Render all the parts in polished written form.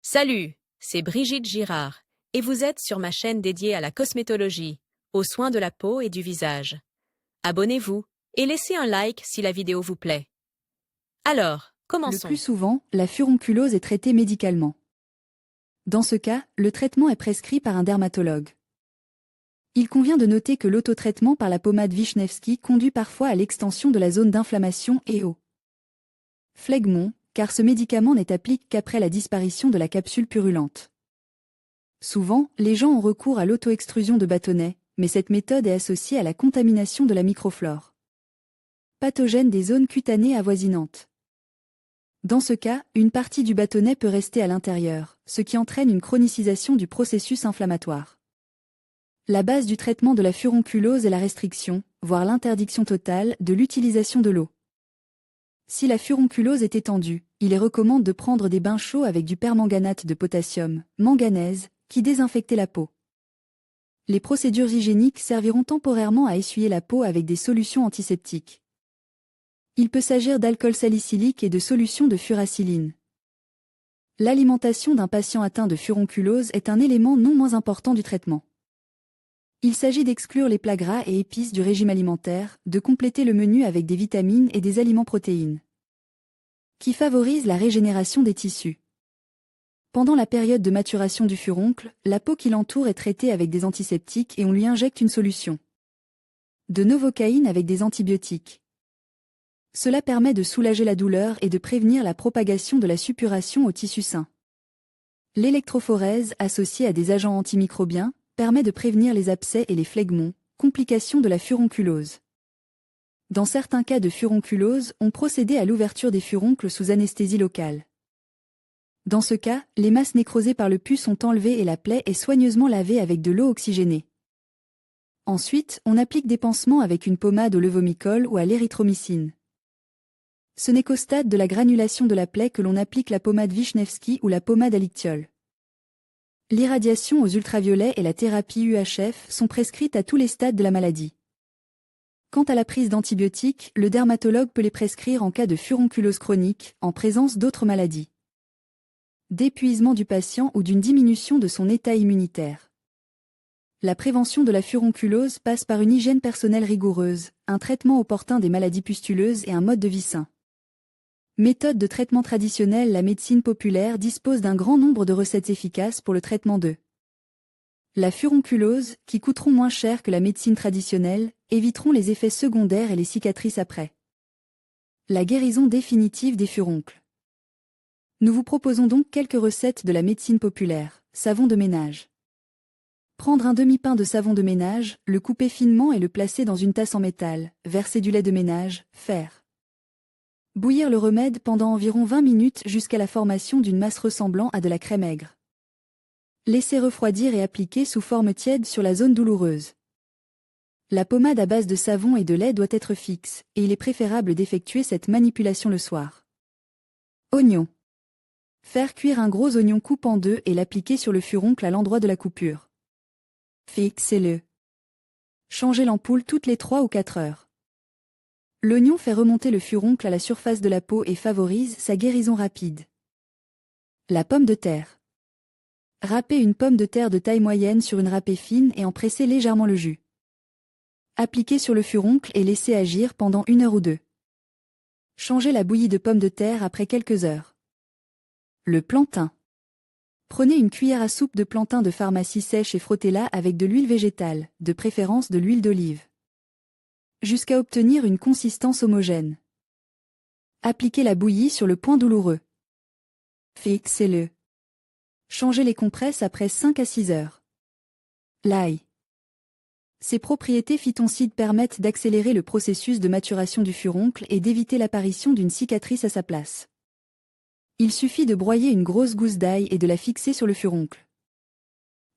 Salut, c'est Brigitte Girard, et vous êtes sur ma chaîne dédiée à la cosmétologie, aux soins de la peau et du visage. Abonnez-vous et laissez un like si la vidéo vous plaît. Alors, Le plus commençons. souvent, la furonculose est traitée médicalement. Dans ce cas, le traitement est prescrit par un dermatologue. Il convient de noter que l'autotraitement par la pommade Vishnevsky conduit parfois à l'extension de la zone d'inflammation et au phlegmon, car ce médicament n'est appliqué qu'après la disparition de la capsule purulente. Souvent, les gens ont recours à l'auto-extrusion de bâtonnets, mais cette méthode est associée à la contamination de la microflore pathogène des zones cutanées avoisinantes. Dans ce cas, une partie du bâtonnet peut rester à l'intérieur, ce qui entraîne une chronicisation du processus inflammatoire. La base du traitement de la furonculose est la restriction, voire l'interdiction totale, de l'utilisation de l'eau. Si la furonculose est étendue, il est recommandé de prendre des bains chauds avec du permanganate de potassium, manganèse, qui désinfecte la peau. Les procédures hygiéniques serviront temporairement à essuyer la peau avec des solutions antiseptiques. Il peut s'agir d'alcool salicylique et de solutions de furacilline. L'alimentation d'un patient atteint de furonculose est un élément non moins important du traitement. Il s'agit d'exclure les plats gras et épices du régime alimentaire, de compléter le menu avec des vitamines et des aliments protéines, qui favorisent la régénération des tissus. Pendant la période de maturation du furoncle, la peau qui l'entoure est traitée avec des antiseptiques et on lui injecte une solution de novocaïne avec des antibiotiques. Cela permet de soulager la douleur et de prévenir la propagation de la suppuration au tissu sain. L'électrophorèse, associée à des agents antimicrobiens, permet de prévenir les abcès et les phlegmons, complications de la furonculose. Dans certains cas de furonculose, on procédait à l'ouverture des furoncles sous anesthésie locale. Dans ce cas, les masses nécrosées par le pus sont enlevées et la plaie est soigneusement lavée avec de l'eau oxygénée. Ensuite, on applique des pansements avec une pommade au levomicol ou à l'érythromycine. Ce n'est qu'au stade de la granulation de la plaie que l'on applique la pommade Vishnevsky ou la pommade à l'ictiol. L'irradiation aux ultraviolets et la thérapie UHF sont prescrites à tous les stades de la maladie. Quant à la prise d'antibiotiques, le dermatologue peut les prescrire en cas de furonculose chronique, en présence d'autres maladies, d'épuisement du patient ou d'une diminution de son état immunitaire. La prévention de la furonculose passe par une hygiène personnelle rigoureuse, un traitement opportun des maladies pustuleuses et un mode de vie sain. Méthode de traitement traditionnelle. La médecine populaire dispose d'un grand nombre de recettes efficaces pour le traitement de la furonculose, qui coûteront moins cher que la médecine traditionnelle, éviteront les effets secondaires et les cicatrices après la guérison définitive des furoncles. Nous vous proposons donc quelques recettes de la médecine populaire. Savon de ménage. Prendre un demi-pain de savon de ménage, le couper finement et le placer dans une tasse en métal, verser du lait de ménage, faire bouillir le remède pendant environ 20 minutes jusqu'à la formation d'une masse ressemblant à de la crème aigre. Laisser refroidir et appliquer sous forme tiède sur la zone douloureuse. La pommade à base de savon et de lait doit être fixe, et il est préférable d'effectuer cette manipulation le soir. Oignon. Faire cuire un gros oignon coupe en deux et l'appliquer sur le furoncle à l'endroit de la coupure. Fixez-le. Changez l'ampoule toutes les 3 ou 4 heures. L'oignon fait remonter le furoncle à la surface de la peau et favorise sa guérison rapide. La pomme de terre. Râpez une pomme de terre de taille moyenne sur une râpée fine et en pressez légèrement le jus. Appliquez sur le furoncle et laissez agir pendant 1 heure ou 2. Changez la bouillie de pomme de terre après quelques heures. Le plantain. Prenez une cuillère à soupe de plantain de pharmacie sèche et frottez-la avec de l'huile végétale, de préférence de l'huile d'olive, jusqu'à obtenir une consistance homogène. Appliquez la bouillie sur le point douloureux. Fixez-le. Changez les compresses après 5 à 6 heures. L'ail. Ses propriétés phytoncides permettent d'accélérer le processus de maturation du furoncle et d'éviter l'apparition d'une cicatrice à sa place. Il suffit de broyer une grosse gousse d'ail et de la fixer sur le furoncle.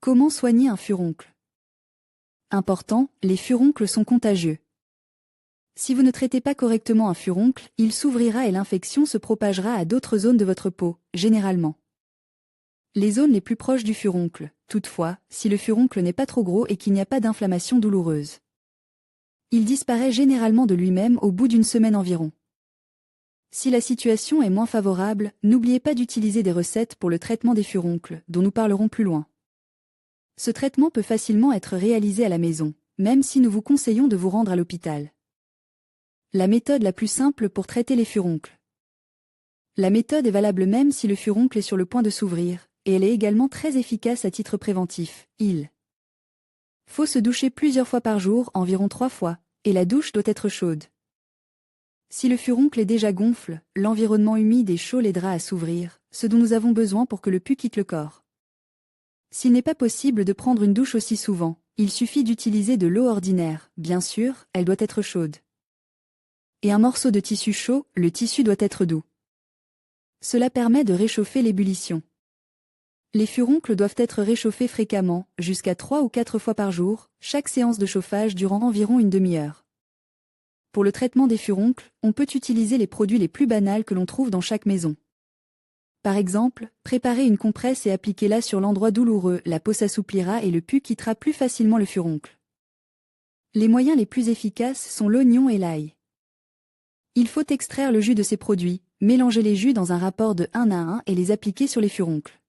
Comment soigner un furoncle? Important, les furoncles sont contagieux. Si vous ne traitez pas correctement un furoncle, il s'ouvrira et l'infection se propagera à d'autres zones de votre peau, généralement les zones les plus proches du furoncle, toutefois, si le furoncle n'est pas trop gros et qu'il n'y a pas d'inflammation douloureuse. Il disparaît généralement de lui-même au bout d'1 semaine environ. Si la situation est moins favorable, n'oubliez pas d'utiliser des recettes pour le traitement des furoncles, dont nous parlerons plus loin. Ce traitement peut facilement être réalisé à la maison, même si nous vous conseillons de vous rendre à l'hôpital. La méthode la plus simple pour traiter les furoncles. La méthode est valable même si le furoncle est sur le point de s'ouvrir, et elle est également très efficace à titre préventif. Il faut se doucher plusieurs fois par jour, environ 3 fois, et la douche doit être chaude. Si le furoncle est déjà gonfle, l'environnement humide et chaud l'aidera à s'ouvrir, ce dont nous avons besoin pour que le pus quitte le corps. S'il n'est pas possible de prendre une douche aussi souvent, il suffit d'utiliser de l'eau ordinaire, bien sûr, elle doit être chaude. Et un morceau de tissu chaud, le tissu doit être doux. Cela permet de réchauffer l'ébullition. Les furoncles doivent être réchauffés fréquemment, jusqu'à 3 ou 4 fois par jour, chaque séance de chauffage durant environ une demi-heure. Pour le traitement des furoncles, on peut utiliser les produits les plus banals que l'on trouve dans chaque maison. Par exemple, préparez une compresse et appliquez-la sur l'endroit douloureux, la peau s'assouplira et le pus quittera plus facilement le furoncle. Les moyens les plus efficaces sont l'oignon et l'ail. Il faut extraire le jus de ces produits, mélanger les jus dans un rapport de 1 à 1 et les appliquer sur les furoncles.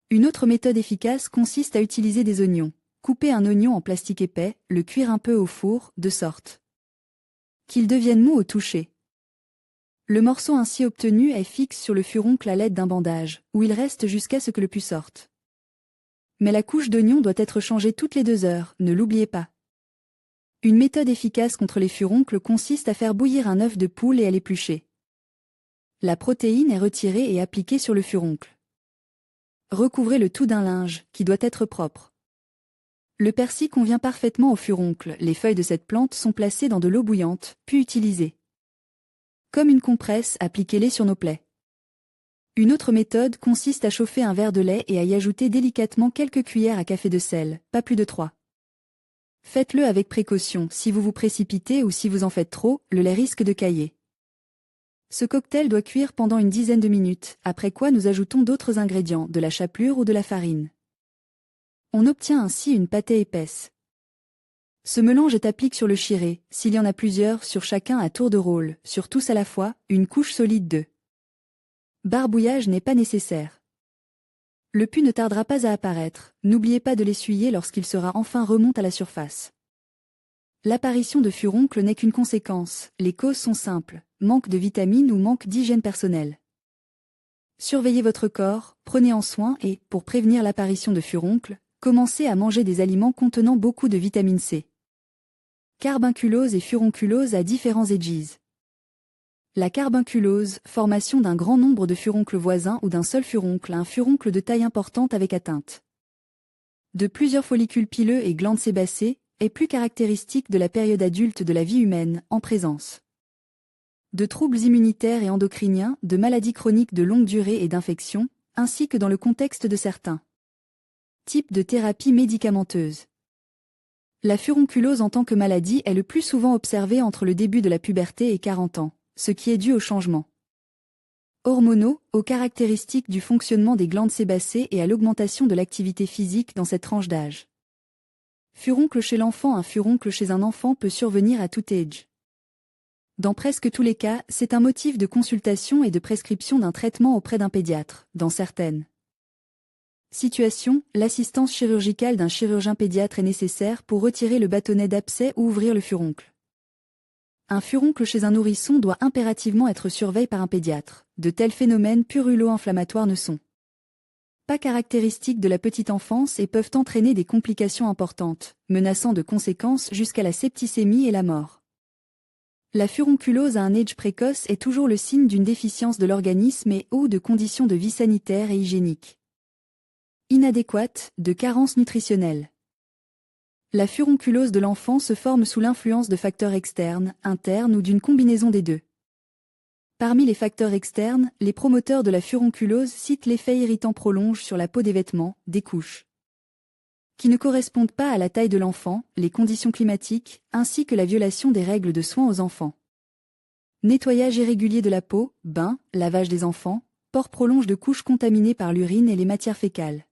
Une autre méthode efficace consiste à utiliser des oignons. Coupez un oignon en plastique épais, le cuire un peu au four, de sorte qu'il devienne mou au toucher. Le morceau ainsi obtenu est fixe sur le furoncle à l'aide d'un bandage, où il reste jusqu'à ce que le pus sorte. Mais la couche d'oignon doit être changée toutes les 2 heures, ne l'oubliez pas. Une méthode efficace contre les furoncles consiste à faire bouillir un œuf de poule et à l'éplucher. La protéine est retirée et appliquée sur le furoncle. Recouvrez le tout d'un linge, qui doit être propre. Le persil convient parfaitement au furoncle, les feuilles de cette plante sont placées dans de l'eau bouillante, puis utilisées. Comme une compresse, appliquez-les sur nos plaies. Une autre méthode consiste à chauffer un verre de lait et à y ajouter délicatement quelques cuillères à café de sel, pas plus de 3. Faites-le avec précaution, si vous vous précipitez ou si vous en faites trop, le lait risque de cailler. Ce cocktail doit cuire pendant une dizaine de minutes, après quoi nous ajoutons d'autres ingrédients, de la chapelure ou de la farine. On obtient ainsi une pâtée épaisse. Ce mélange est appliqué sur le chiré, s'il y en a plusieurs, sur chacun à tour de rôle, sur tous à la fois, une couche solide de barbouillage n'est pas nécessaire. Le pus ne tardera pas à apparaître, n'oubliez pas de l'essuyer lorsqu'il sera enfin remonte à la surface. L'apparition de furoncles n'est qu'une conséquence, les causes sont simples, manque de vitamines ou manque d'hygiène personnelle. Surveillez votre corps, prenez en soin et, pour prévenir l'apparition de furoncles, commencez à manger des aliments contenant beaucoup de vitamine C. Carbunculose et furonculose à différents âges. La carbunculose, formation d'un grand nombre de furoncles voisins ou d'un seul furoncle, un furoncle de taille importante avec atteinte de plusieurs follicules pileux et glandes sébacées, est plus caractéristique de la période adulte de la vie humaine, en présence de troubles immunitaires et endocriniens, de maladies chroniques de longue durée et d'infections, ainsi que dans le contexte de certains types de thérapies médicamenteuses. La furonculose en tant que maladie est le plus souvent observée entre le début de la puberté et 40 ans, ce qui est dû aux changements hormonaux, aux caractéristiques du fonctionnement des glandes sébacées et à l'augmentation de l'activité physique dans cette tranche d'âge. Furoncle chez l'enfant. Un furoncle chez un enfant peut survenir à tout âge. Dans presque tous les cas, c'est un motif de consultation et de prescription d'un traitement auprès d'un pédiatre. Dans certaines situations, l'assistance chirurgicale d'un chirurgien pédiatre est nécessaire pour retirer le bâtonnet d'abcès ou ouvrir le furoncle. Un furoncle chez un nourrisson doit impérativement être surveillé par un pédiatre. De tels phénomènes purulo-inflammatoires ne sont pas caractéristiques de la petite enfance et peuvent entraîner des complications importantes, menaçant de conséquences jusqu'à la septicémie et la mort. La furonculose à un âge précoce est toujours le signe d'une déficience de l'organisme et ou de conditions de vie sanitaires et hygiéniques inadéquates, de carences nutritionnelles. La furonculose de l'enfant se forme sous l'influence de facteurs externes, internes ou d'une combinaison des deux. Parmi les facteurs externes, les promoteurs de la furonculose citent l'effet irritant prolonge sur la peau des vêtements, des couches qui ne correspondent pas à la taille de l'enfant, les conditions climatiques, ainsi que la violation des règles de soins aux enfants. Nettoyage irrégulier de la peau, bain, lavage des enfants, port prolonge de couches contaminées par l'urine et les matières fécales.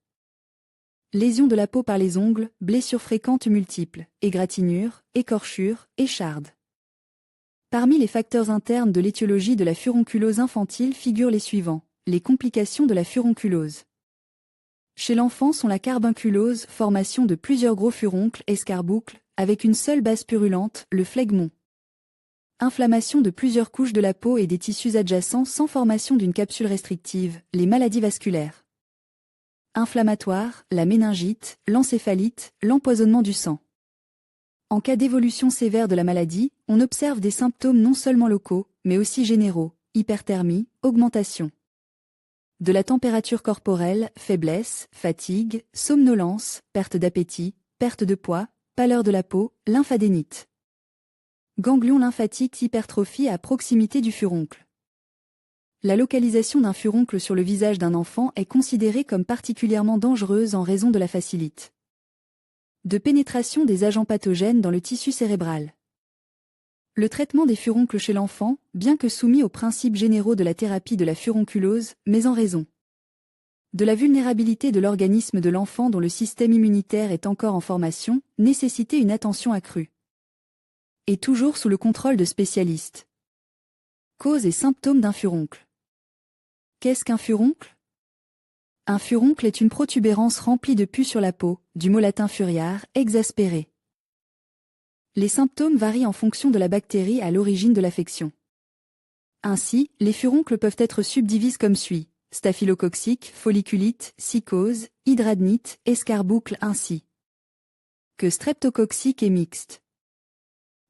Lésions de la peau par les ongles, blessures fréquentes multiples, égratignures, écorchures, échardes. Parmi les facteurs internes de l'étiologie de la furonculose infantile figurent les suivants. Les complications de la furonculose. Chez l'enfant sont la carbunculose, formation de plusieurs gros furoncles, escarboucles, avec une seule base purulente, le phlegmon. Inflammation de plusieurs couches de la peau et des tissus adjacents sans formation d'une capsule restrictive, les maladies vasculaires. Inflammatoire, la méningite, l'encéphalite, l'empoisonnement du sang. En cas d'évolution sévère de la maladie, on observe des symptômes non seulement locaux, mais aussi généraux, hyperthermie, augmentation de la température corporelle, faiblesse, fatigue, somnolence, perte d'appétit, perte de poids, pâleur de la peau, lymphadénite. Ganglion lymphatique hypertrophie à proximité du furoncle. La localisation d'un furoncle sur le visage d'un enfant est considérée comme particulièrement dangereuse en raison de la facilite de pénétration des agents pathogènes dans le tissu cérébral. Le traitement des furoncles chez l'enfant, bien que soumis aux principes généraux de la thérapie de la furonculose, mais en raison de la vulnérabilité de l'organisme de l'enfant dont le système immunitaire est encore en formation, nécessitait une attention accrue. Et toujours sous le contrôle de spécialistes. Cause et symptômes d'un furoncle. Qu'est-ce qu'un furoncle ? Un furoncle est une protubérance remplie de pus sur la peau, du mot latin furiare, exaspéré. Les symptômes varient en fonction de la bactérie à l'origine de l'affection. Ainsi, les furoncles peuvent être subdivisés comme suit: staphylococcique, folliculite, psychose, hydradnite, escarboucle ainsi que streptococcique et mixte.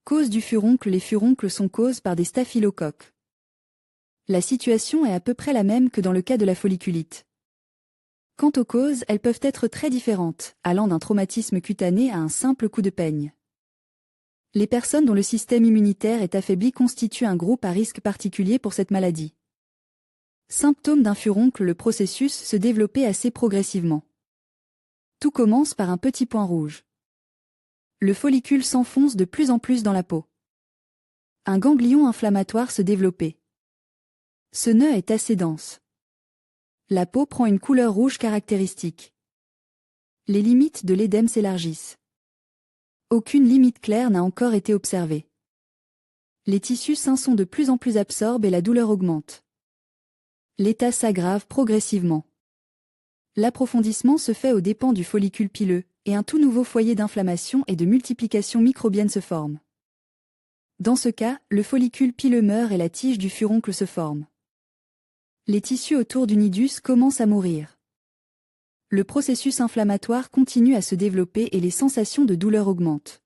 Cause du furoncle: les furoncles sont causes par des staphylocoques. La situation est à peu près la même que dans le cas de la folliculite. Quant aux causes, elles peuvent être très différentes, allant d'un traumatisme cutané à un simple coup de peigne. Les personnes dont le système immunitaire est affaibli constituent un groupe à risque particulier pour cette maladie. Symptômes d'un furoncle: le processus se développait assez progressivement. Tout commence par un petit point rouge. Le follicule s'enfonce de plus en plus dans la peau. Un ganglion inflammatoire se développait. Ce nœud est assez dense. La peau prend une couleur rouge caractéristique. Les limites de l'édème s'élargissent. Aucune limite claire n'a encore été observée. Les tissus sains sont de plus en plus absorbés et la douleur augmente. L'état s'aggrave progressivement. L'approfondissement se fait aux dépens du follicule pileux, et un tout nouveau foyer d'inflammation et de multiplication microbienne se forme. Dans ce cas, le follicule pileux meurt et la tige du furoncle se forme. Les tissus autour du nidus commencent à mourir. Le processus inflammatoire continue à se développer et les sensations de douleur augmentent.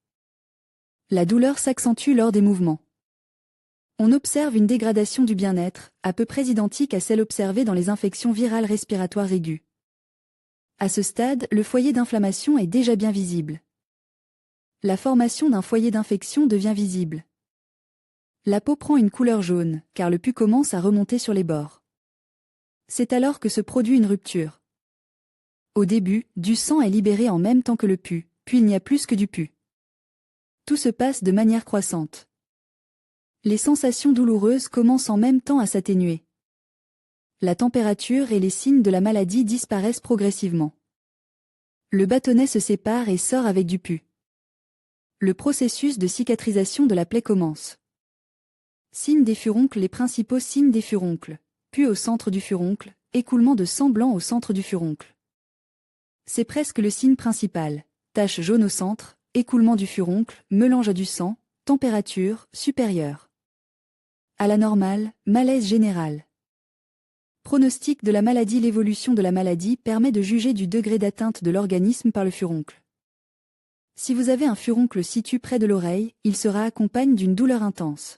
La douleur s'accentue lors des mouvements. On observe une dégradation du bien-être, à peu près identique à celle observée dans les infections virales respiratoires aiguës. À ce stade, le foyer d'inflammation est déjà bien visible. La formation d'un foyer d'infection devient visible. La peau prend une couleur jaune, car le pus commence à remonter sur les bords. C'est alors que se produit une rupture. Au début, du sang est libéré en même temps que le pus, puis il n'y a plus que du pus. Tout se passe de manière croissante. Les sensations douloureuses commencent en même temps à s'atténuer. La température et les signes de la maladie disparaissent progressivement. Le bâtonnet se sépare et sort avec du pus. Le processus de cicatrisation de la plaie commence. Signes des furoncles: les principaux signes des furoncles: pus au centre du furoncle, écoulement de sang blanc au centre du furoncle. C'est presque le signe principal: tache jaune au centre, écoulement du furoncle, mélange à du sang, température supérieure à la normale, malaise général. Pronostic de la maladie: l'évolution de la maladie permet de juger du degré d'atteinte de l'organisme par le furoncle. Si vous avez un furoncle situé près de l'oreille, il sera accompagné d'une douleur intense.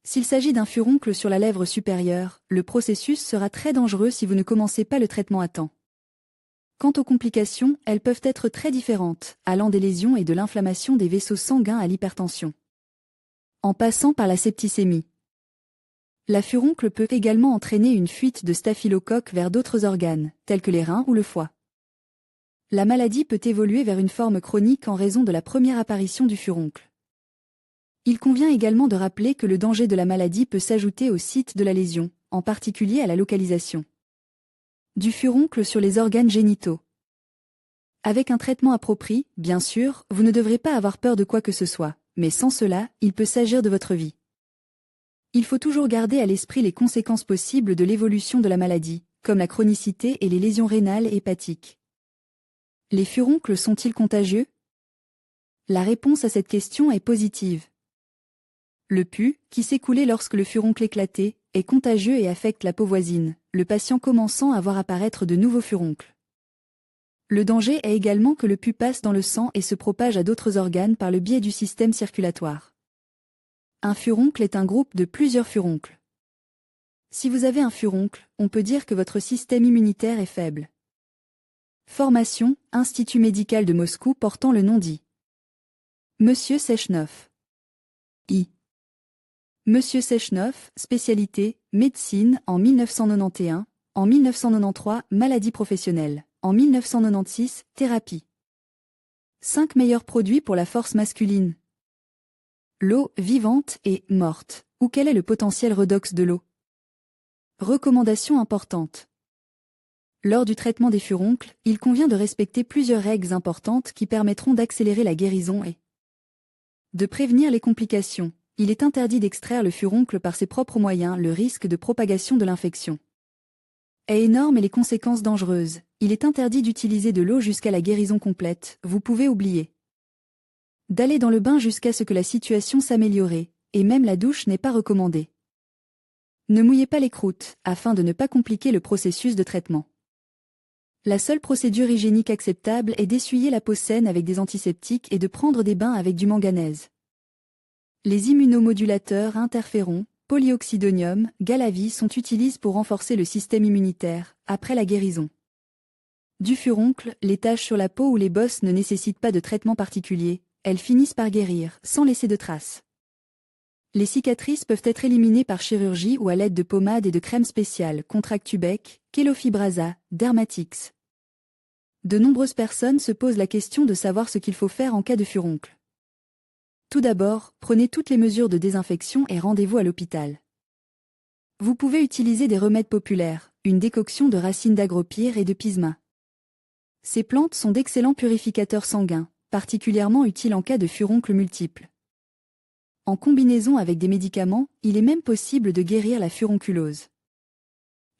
S'il s'agit d'un furoncle sur la lèvre supérieure, le processus sera très dangereux si vous ne commencez pas le traitement à temps. Quant aux complications, elles peuvent être très différentes, allant des lésions et de l'inflammation des vaisseaux sanguins à l'hypertension, en passant par la septicémie. La furoncle peut également entraîner une fuite de staphylocoques vers d'autres organes, tels que les reins ou le foie. La maladie peut évoluer vers une forme chronique en raison de la première apparition du furoncle. Il convient également de rappeler que le danger de la maladie peut s'ajouter au site de la lésion, en particulier à la localisation du furoncle sur les organes génitaux. Avec un traitement approprié, bien sûr, vous ne devrez pas avoir peur de quoi que ce soit, mais sans cela, il peut s'agir de votre vie. Il faut toujours garder à l'esprit les conséquences possibles de l'évolution de la maladie, comme la chronicité et les lésions rénales et hépatiques. Les furoncles sont-ils contagieux? La réponse à cette question est positive. Le pus, qui s'écoulait lorsque le furoncle éclatait, est contagieux et affecte la peau voisine, le patient commençant à voir apparaître de nouveaux furoncles. Le danger est également que le pus passe dans le sang et se propage à d'autres organes par le biais du système circulatoire. Un furoncle est un groupe de plusieurs furoncles. Si vous avez un furoncle, on peut dire que votre système immunitaire est faible. Formation, Institut médical de Moscou portant le nom dit. Monsieur Sechnov. I. Monsieur Sechnov, spécialité, médecine, en 1991, en 1993, maladie professionnelle, en 1996, thérapie. 5 meilleurs produits pour la force masculine. L'eau, vivante et morte. Ou quel est le potentiel redox de l'eau? Recommandations importantes. Lors du traitement des furoncles, il convient de respecter plusieurs règles importantes qui permettront d'accélérer la guérison et de prévenir les complications. Il est interdit d'extraire le furoncle par ses propres moyens, le risque de propagation de l'infection est énorme et les conséquences dangereuses. Il est interdit d'utiliser de l'eau jusqu'à la guérison complète, vous pouvez oublier d'aller dans le bain jusqu'à ce que la situation s'améliore, et même la douche n'est pas recommandée. Ne mouillez pas les croûtes, afin de ne pas compliquer le processus de traitement. La seule procédure hygiénique acceptable est d'essuyer la peau saine avec des antiseptiques et de prendre des bains avec du manganèse. Les immunomodulateurs interférons, polyoxydonium, Galavis sont utilisés pour renforcer le système immunitaire, après la guérison. Du furoncle, les taches sur la peau ou les bosses ne nécessitent pas de traitement particulier, elles finissent par guérir, sans laisser de traces. Les cicatrices peuvent être éliminées par chirurgie ou à l'aide de pommades et de crèmes spéciales, Contractubec, Chelofibrasa, Dermatix. De nombreuses personnes se posent la question de savoir ce qu'il faut faire en cas de furoncle. Tout d'abord, prenez toutes les mesures de désinfection et rendez-vous à l'hôpital. Vous pouvez utiliser des remèdes populaires, une décoction de racines d'agropyre et de pisma. Ces plantes sont d'excellents purificateurs sanguins, particulièrement utiles en cas de furoncles multiples. En combinaison avec des médicaments, il est même possible de guérir la furonculose.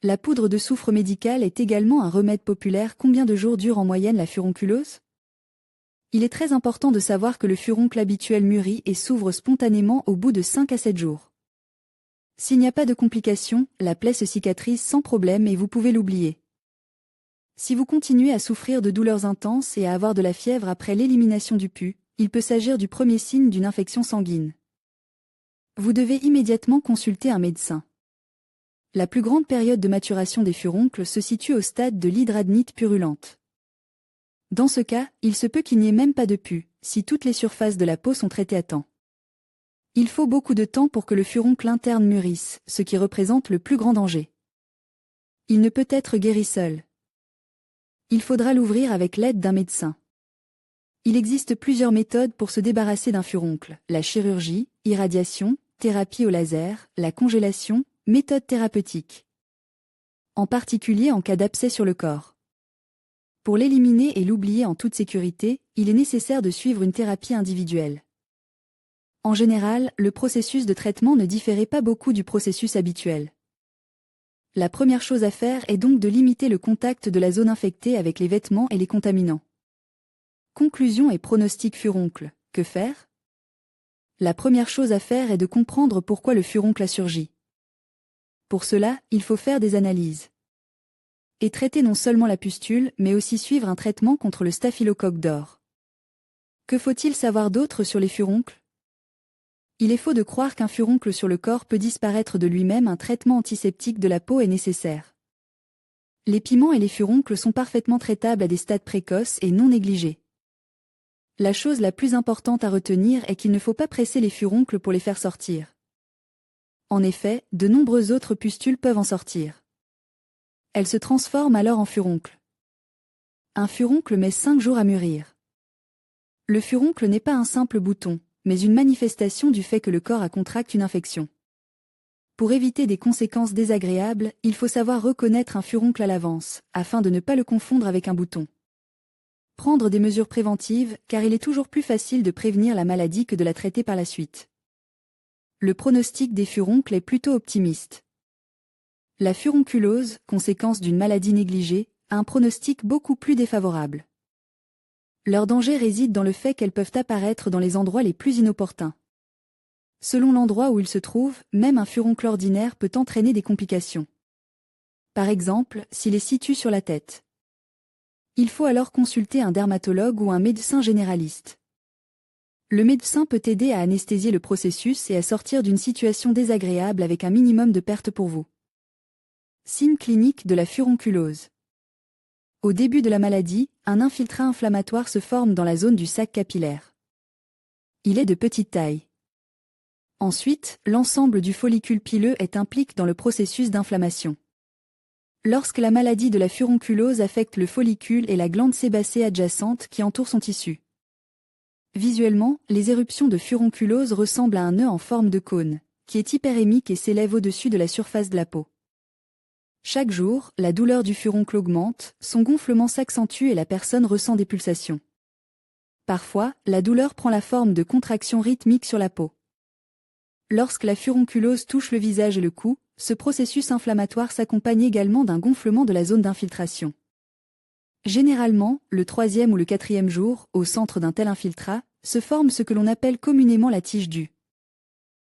La poudre de soufre médicale est également un remède populaire. Combien de jours dure en moyenne la furonculose? Il est très important de savoir que le furoncle habituel mûrit et s'ouvre spontanément au bout de 5 à 7 jours. S'il n'y a pas de complications, la plaie se cicatrise sans problème et vous pouvez l'oublier. Si vous continuez à souffrir de douleurs intenses et à avoir de la fièvre après l'élimination du pus, il peut s'agir du premier signe d'une infection sanguine. Vous devez immédiatement consulter un médecin. La plus grande période de maturation des furoncles se situe au stade de l'hydradnite purulente. Dans ce cas, il se peut qu'il n'y ait même pas de pus, si toutes les surfaces de la peau sont traitées à temps. Il faut beaucoup de temps pour que le furoncle interne mûrisse, ce qui représente le plus grand danger. Il ne peut être guéri seul. Il faudra l'ouvrir avec l'aide d'un médecin. Il existe plusieurs méthodes pour se débarrasser d'un furoncle, la chirurgie, irradiation, thérapie au laser, la congélation, méthode thérapeutique. En particulier en cas d'abcès sur le corps. Pour l'éliminer et l'oublier en toute sécurité, il est nécessaire de suivre une thérapie individuelle. En général, le processus de traitement ne différait pas beaucoup du processus habituel. La première chose à faire est donc de limiter le contact de la zone infectée avec les vêtements et les contaminants. Conclusion et pronostic furoncle. Que faire? La première chose à faire est de comprendre pourquoi le furoncle a surgi. Pour cela, il faut faire des analyses. Et traiter non seulement la pustule, mais aussi suivre un traitement contre le staphylocoque d'or. Que faut-il savoir d'autre sur les furoncles? Il est faux de croire qu'un furoncle sur le corps peut disparaître de lui-même. Un traitement antiseptique de la peau est nécessaire. Les piments et les furoncles sont parfaitement traitables à des stades précoces et non négligés. La chose la plus importante à retenir est qu'il ne faut pas presser les furoncles pour les faire sortir. En effet, de nombreuses autres pustules peuvent en sortir. Elles se transforment alors en furoncles. Un furoncle met 5 jours à mûrir. Le furoncle n'est pas un simple bouton, mais une manifestation du fait que le corps a contracté une infection. Pour éviter des conséquences désagréables, il faut savoir reconnaître un furoncle à l'avance, afin de ne pas le confondre avec un bouton. Prendre des mesures préventives, car il est toujours plus facile de prévenir la maladie que de la traiter par la suite. le pronostic des furoncles est plutôt optimiste. La furonculose, conséquence d'une maladie négligée, a un pronostic beaucoup plus défavorable. Leur danger réside dans le fait qu'elles peuvent apparaître dans les endroits les plus inopportuns. Selon l'endroit où ils se trouvent, même un furoncle ordinaire peut entraîner des complications. Par exemple, s'il est situé sur la tête. Il faut alors consulter un dermatologue ou un médecin généraliste. Le médecin peut aider à anesthésier le processus et à sortir d'une situation désagréable avec un minimum de perte pour vous. Signes cliniques de la furonculose. Au début de la maladie, un infiltrat inflammatoire se forme dans la zone du sac capillaire. Il est de petite taille. Ensuite, l'ensemble du follicule pileux est impliqué dans le processus d'inflammation. Lorsque la maladie de la furonculose affecte le follicule et la glande sébacée adjacente qui entoure son tissu. Visuellement, les éruptions de furonculose ressemblent à un nœud en forme de cône, qui est hyperémique et s'élève au-dessus de la surface de la peau. Chaque jour, la douleur du furoncle augmente, son gonflement s'accentue et la personne ressent des pulsations. Parfois, la douleur prend la forme de contractions rythmiques sur la peau. Lorsque la furonculose touche le visage et le cou, ce processus inflammatoire s'accompagne également d'un gonflement de la zone d'infiltration. Généralement, le 3e ou le 4e jour, au centre d'un tel infiltrat, se forme ce que l'on appelle communément la tige du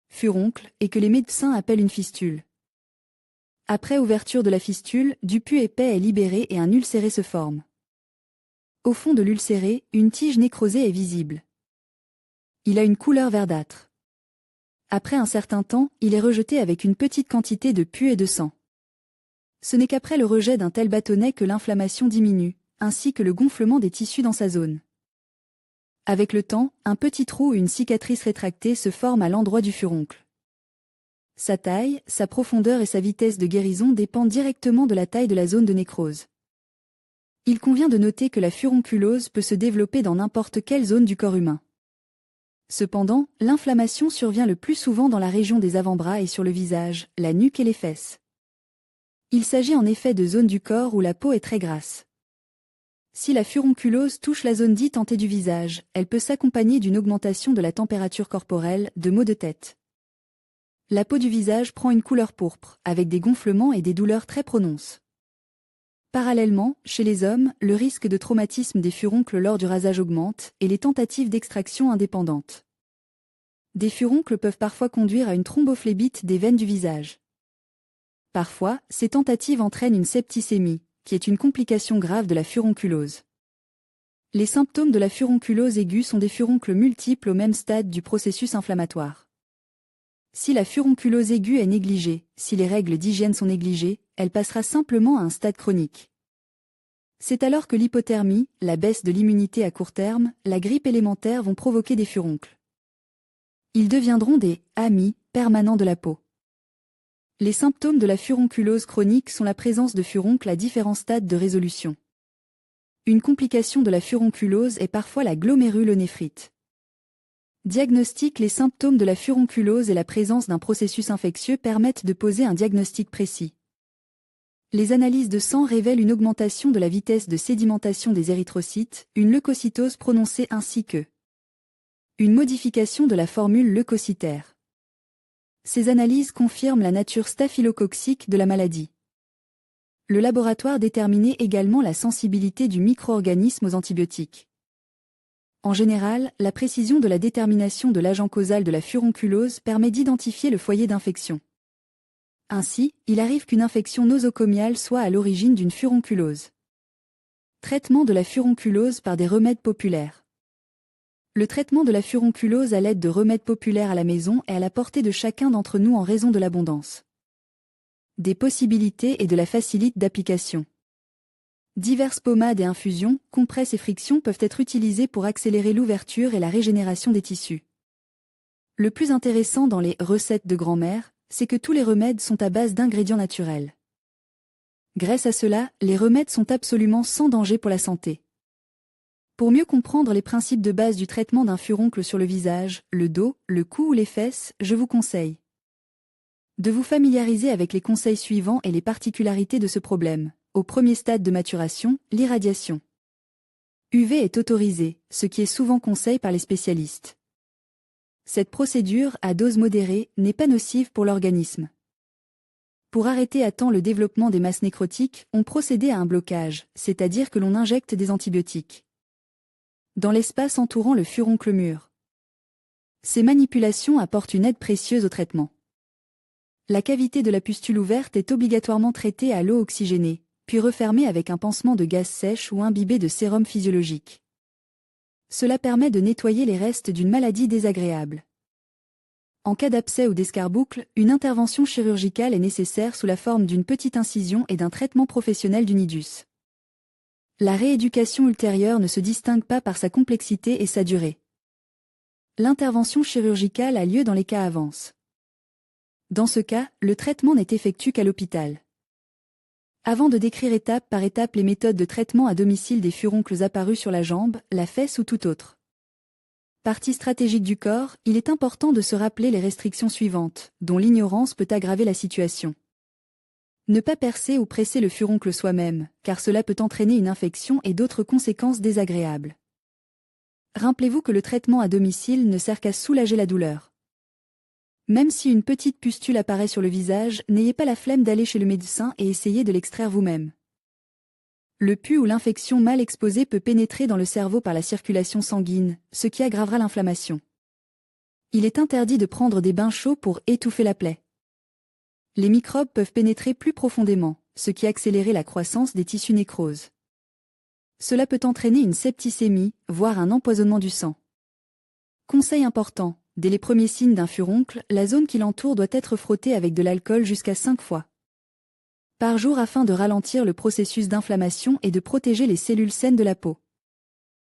furoncle et que les médecins appellent une fistule. Après ouverture de la fistule, du pus épais est libéré et un ulcéré se forme. Au fond de l'ulcéré, une tige nécrosée est visible. Il a une couleur verdâtre. Après un certain temps, il est rejeté avec une petite quantité de pus et de sang. Ce n'est qu'après le rejet d'un tel bâtonnet que l'inflammation diminue, ainsi que le gonflement des tissus dans sa zone. Avec le temps, un petit trou ou une cicatrice rétractée se forme à l'endroit du furoncle. Sa taille, sa profondeur et sa vitesse de guérison dépendent directement de la taille de la zone de nécrose. Il convient de noter que la furonculose peut se développer dans n'importe quelle zone du corps humain. Cependant, l'inflammation survient le plus souvent dans la région des avant-bras et sur le visage, la nuque et les fesses. Il s'agit en effet de zones du corps où la peau est très grasse. Si la furonculose touche la zone dite hantée du visage, elle peut s'accompagner d'une augmentation de la température corporelle, de maux de tête. La peau du visage prend une couleur pourpre, avec des gonflements et des douleurs très prononcées. Parallèlement, chez les hommes, le risque de traumatisme des furoncles lors du rasage augmente, et les tentatives d'extraction indépendantes des furoncles peuvent parfois conduire à une thrombophlébite des veines du visage. Parfois, ces tentatives entraînent une septicémie, qui est une complication grave de la furonculose. Les symptômes de la furonculose aiguë sont des furoncles multiples au même stade du processus inflammatoire. Si la furonculose aiguë est négligée, si les règles d'hygiène sont négligées, elle passera simplement à un stade chronique. C'est alors que l'hypothermie, la baisse de l'immunité à court terme, la grippe élémentaire vont provoquer des furoncles. Ils deviendront des « amis » permanents de la peau. Les symptômes de la furonculose chronique sont la présence de furoncles à différents stades de résolution. Une complication de la furonculose est parfois la glomérulonéphrite. Diagnostic. Les symptômes de la furonculose et la présence d'un processus infectieux permettent de poser un diagnostic précis. Les analyses de sang révèlent une augmentation de la vitesse de sédimentation des érythrocytes, une leucocytose prononcée ainsi que une modification de la formule leucocytaire. Ces analyses confirment la nature staphylococcique de la maladie. Le laboratoire déterminait également la sensibilité du micro-organisme aux antibiotiques. En général, la précision de la détermination de l'agent causal de la furonculose permet d'identifier le foyer d'infection. Ainsi, il arrive qu'une infection nosocomiale soit à l'origine d'une furonculose. Traitement de la furonculose par des remèdes populaires. Le traitement de la furonculose à l'aide de remèdes populaires à la maison est à la portée de chacun d'entre nous en raison de l'abondance des possibilités et de la facilité d'application. Diverses pommades et infusions, compresses et frictions peuvent être utilisées pour accélérer l'ouverture et la régénération des tissus. Le plus intéressant dans les recettes de grand-mère, c'est que tous les remèdes sont à base d'ingrédients naturels. Grâce à cela, les remèdes sont absolument sans danger pour la santé. Pour mieux comprendre les principes de base du traitement d'un furoncle sur le visage, le dos, le cou ou les fesses, je vous conseille de vous familiariser avec les conseils suivants et les particularités de ce problème. Au premier stade de maturation, l'irradiation UV est autorisée, ce qui est souvent conseillé par les spécialistes. Cette procédure, à dose modérée, n'est pas nocive pour l'organisme. Pour arrêter à temps le développement des masses nécrotiques, on procédait à un blocage, c'est-à-dire que l'on injecte des antibiotiques dans l'espace entourant le furoncle mûr. Ces manipulations apportent une aide précieuse au traitement. La cavité de la pustule ouverte est obligatoirement traitée à l'eau oxygénée, puis refermée avec un pansement de gaz sèche ou imbibé de sérum physiologique. Cela permet de nettoyer les restes d'une maladie désagréable. En cas d'abcès ou d'escarboucle, une intervention chirurgicale est nécessaire sous la forme d'une petite incision et d'un traitement professionnel du nidus. La rééducation ultérieure ne se distingue pas par sa complexité et sa durée. L'intervention chirurgicale a lieu dans les cas avance. Dans ce cas, le traitement n'est effectué qu'à l'hôpital. Avant de décrire étape par étape les méthodes de traitement à domicile des furoncles apparus sur la jambe, la fesse ou tout autre partie stratégique du corps, il est important de se rappeler les restrictions suivantes, dont l'ignorance peut aggraver la situation. Ne pas percer ou presser le furoncle soi-même, car cela peut entraîner une infection et d'autres conséquences désagréables. Rappelez-vous que le traitement à domicile ne sert qu'à soulager la douleur. Même si une petite pustule apparaît sur le visage, n'ayez pas la flemme d'aller chez le médecin et essayez de l'extraire vous-même. Le pus ou l'infection mal exposée peut pénétrer dans le cerveau par la circulation sanguine, ce qui aggravera l'inflammation. Il est interdit de prendre des bains chauds pour étouffer la plaie. Les microbes peuvent pénétrer plus profondément, ce qui accélère la croissance des tissus nécroses. Cela peut entraîner une septicémie, voire un empoisonnement du sang. Conseil important, dès les premiers signes d'un furoncle, la zone qui l'entoure doit être frottée avec de l'alcool jusqu'à 5 fois par jour afin de ralentir le processus d'inflammation et de protéger les cellules saines de la peau.